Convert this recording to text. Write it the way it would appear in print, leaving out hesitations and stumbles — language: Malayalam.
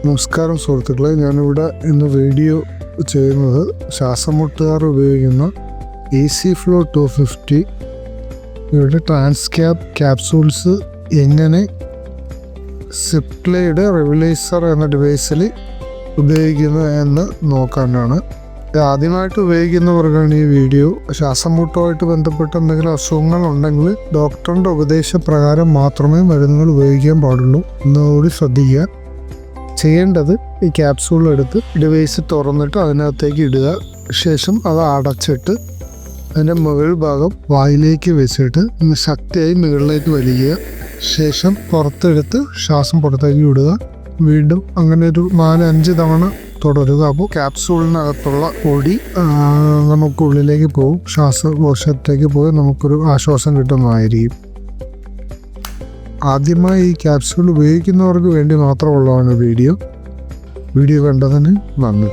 നമസ്കാരം സുഹൃത്തുക്കളെ, ഞാനിവിടെ ഇന്ന് വീഡിയോ ചെയ്യുന്നത് ശ്വാസമുട്ടുകാർ ഉപയോഗിക്കുന്ന ഈസി ഫ്ലോ 250 ഇവിടെ ട്രാൻസ്ക്യാപ് ക്യാപ്സൂൾസ് എങ്ങനെ സിപ്ലയുടെ റെവിലൈസർ എന്ന ഡിവൈസിൽ ഉപയോഗിക്കുന്നത് എന്ന് നോക്കാനാണ്. ആദ്യമായിട്ട് ഉപയോഗിക്കുന്നവർക്കാണ് ഈ വീഡിയോ. ശ്വാസമുട്ടുമായിട്ട് ബന്ധപ്പെട്ട എന്തെങ്കിലും അസുഖങ്ങൾ ഉണ്ടെങ്കിൽ ഡോക്ടറിൻ്റെ ഉപദേശപ്രകാരം മാത്രമേ മരുന്നുകൾ ഉപയോഗിക്കാൻ പാടുള്ളൂ എന്നുകൂടി ശ്രദ്ധിക്കുക. ചെയ്യേണ്ടത്, ഈ ക്യാപ്സൂൾ എടുത്ത് ഡിവൈസ് തുറന്നിട്ട് അതിനകത്തേക്ക് ഇടുക. ശേഷം അത് അടച്ചിട്ട് അതിൻ്റെ മുകൾ ഭാഗം വായിലേക്ക് വെച്ചിട്ട് ശക്തിയായി മുകളിലേക്ക് വലിക്കുക. ശേഷം പുറത്തെടുത്ത് ശ്വാസം പുറത്തേക്ക് വിടുക. വീണ്ടും അങ്ങനെ ഒരു 4-5 തവണ തുടരുക. അപ്പോൾ ക്യാപ്സൂളിനകത്തുള്ള പൊടി നമുക്കുള്ളിലേക്ക് പോകും, ശ്വാസകോശത്തേക്ക് പോയി നമുക്കൊരു ആശ്വാസം കിട്ടുന്നതായിരിക്കും. ആദ്യമായി ഈ ക്യാപ്സൂൾ ഉപയോഗിക്കുന്നവർക്ക് വേണ്ടി മാത്രമുള്ളതാണ് വീഡിയോ കണ്ടതിന് നന്ദി.